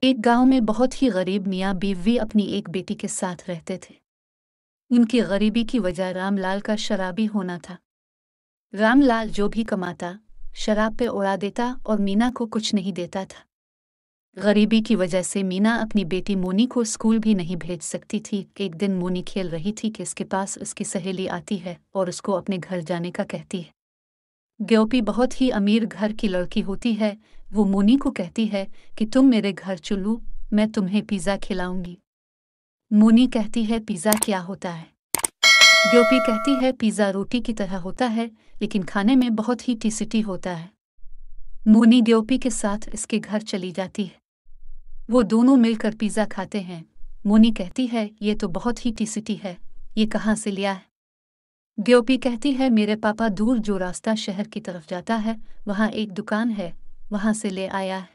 एक गांव में बहुत ही गरीब मियाँ बीवी अपनी एक बेटी के साथ रहते थे। उनकी गरीबी की वजह रामलाल का शराबी होना था। रामलाल जो भी कमाता शराब पे उड़ा देता और मीना को कुछ नहीं देता था। गरीबी की वजह से मीना अपनी बेटी मोनी को स्कूल भी नहीं भेज सकती थी। एक दिन मोनी खेल रही थी कि इसके पास उसकी सहेली आती है और उसको अपने घर जाने का कहती है। ग्योपी बहुत ही अमीर घर की लड़की होती है। वो मोनी को कहती है कि तुम मेरे घर चलो, मैं तुम्हें पिज़्ज़ा खिलाऊंगी। मोनी कहती है पिज़्ज़ा क्या होता है? ग्योपी कहती है पिज़्ज़ा रोटी की तरह होता है, लेकिन खाने में बहुत ही टेस्टी होता है। मोनी ग्योपी के साथ इसके घर चली जाती है। वो दोनों मिलकर पिज़्ज़ा खाते हैं। मोनी कहती है ये तो बहुत ही टेस्टी है, ये कहाँ से लिया है? ग्योपी कहती है मेरे पापा दूर जो रास्ता शहर की तरफ जाता है वहाँ एक दुकान है, वहाँ से ले आया है।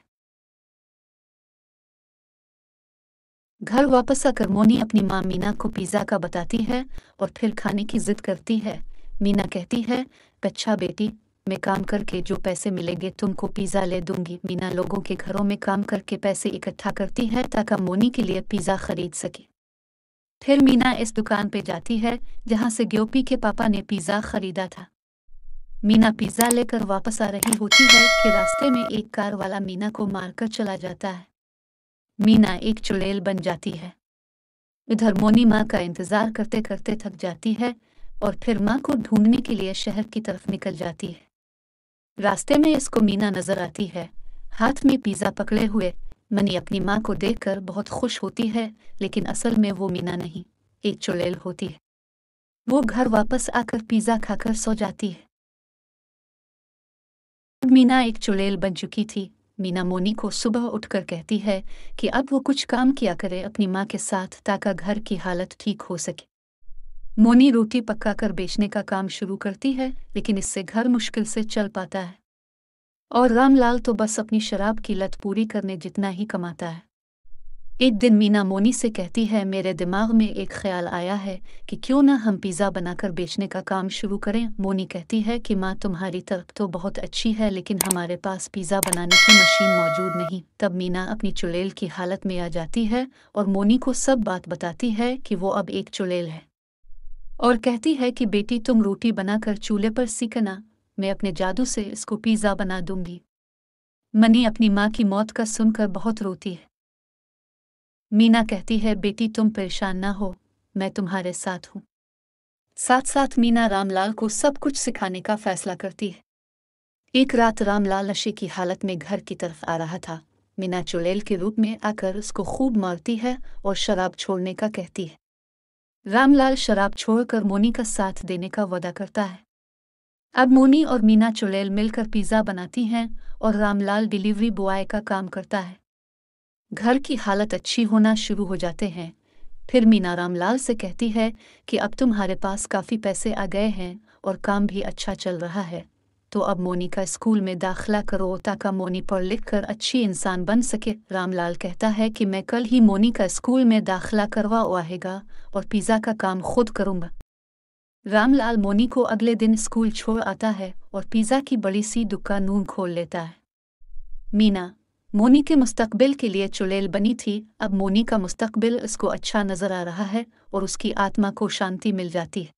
घर वापस आकर मोनी अपनी माँ मीना को पिज़्ज़ा का बताती है और फिर खाने की जिद करती है। मीना कहती है अच्छा बेटी, मैं काम करके जो पैसे मिलेंगे तुमको पिज़्ज़ा ले दूंगी। मीना लोगों के घरों में काम करके पैसे इकट्ठा करती है ताकि मोनी के लिए पिज़्ज़ा खरीद सके। फिर मीना इस दुकान पे जाती है जहाँ से ग्योपी के पापा ने पिज़्ज़ा खरीदा था। मीना पिज़्ज़ा लेकर वापस आ रही होती है कि रास्ते में एक कार वाला मीना को मारकर चला जाता है। मीना एक चुड़ैल बन जाती है। इधर मोनी माँ का इंतज़ार करते करते थक जाती है और फिर माँ को ढूंढने के लिए शहर की तरफ निकल जाती है। रास्ते में इसको मीना नजर आती है, हाथ में पिज़्ज़ा पकड़े हुए। मनी अपनी माँ को देखकर बहुत खुश होती है, लेकिन असल में वो मीना नहीं, एक चुड़ैल होती है। वो घर वापस आकर पिज़्ज़ा खाकर सो जाती है। मीना एक चुड़ैल बन चुकी थी। मीना मोनी को सुबह उठकर कहती है कि अब वो कुछ काम किया करे अपनी माँ के साथ ताकि घर की हालत ठीक हो सके। मोनी रोटी पकाकर बेचने का काम शुरू करती है, लेकिन इससे घर मुश्किल से चल पाता है। और रामलाल तो बस अपनी शराब की लत पूरी करने जितना ही कमाता है। एक दिन मीना मोनी से कहती है मेरे दिमाग में एक ख्याल आया है कि क्यों ना हम पिज़्ज़ा बनाकर बेचने का काम शुरू करें। मोनी कहती है कि माँ तुम्हारी तरफ तो बहुत अच्छी है, लेकिन हमारे पास पिज़्ज़ा बनाने की मशीन मौजूद नहीं। तब मीना अपनी चुड़ैल की हालत में आ जाती है और मोनी को सब बात बताती है कि वो अब एक चुड़ैल है, और कहती है कि बेटी तुम रोटी बनाकर चूल्हे पर सीखना, मैं अपने जादू से इसको पिज़्ज़ा बना दूंगी। मनी अपनी माँ की मौत का सुनकर बहुत रोती है। मीना कहती है बेटी तुम परेशान ना हो, मैं तुम्हारे साथ हूँ। साथ साथ मीना रामलाल को सब कुछ सिखाने का फैसला करती है। एक रात रामलाल नशे की हालत में घर की तरफ आ रहा था। मीना चुड़ैल के रूप में आकर उसको खूब मारती है और शराब छोड़ने का कहती है। रामलाल शराब छोड़कर मोनी का साथ देने का वादा करता है। अब मोनी और मीना चुड़ैल मिलकर पिज़्ज़ा बनाती हैं और रामलाल डिलीवरी बॉय का काम करता है। घर की हालत अच्छी होना शुरू हो जाते हैं। फिर मीना रामलाल से कहती है कि अब तुम्हारे पास काफ़ी पैसे आ गए हैं और काम भी अच्छा चल रहा है, तो अब मोनी का स्कूल में दाखिला करो ताकि मोनी पढ़ लिख कर अच्छी इंसान बन सके। रामलाल कहता है कि मैं कल ही मोनी का स्कूल में दाखिला करवाएगा और पिज़्ज़ा का काम खुद करूँगा। रामलाल मोनी को अगले दिन स्कूल छोड़ आता है और पिज़्ज़ा की बड़ी सी दुकान खोल लेता है। मीना मोनी के मुस्तकबिल के लिए चुड़ैल बनी थी। अब मोनी का मुस्तकबिल उसको अच्छा नजर आ रहा है और उसकी आत्मा को शांति मिल जाती है।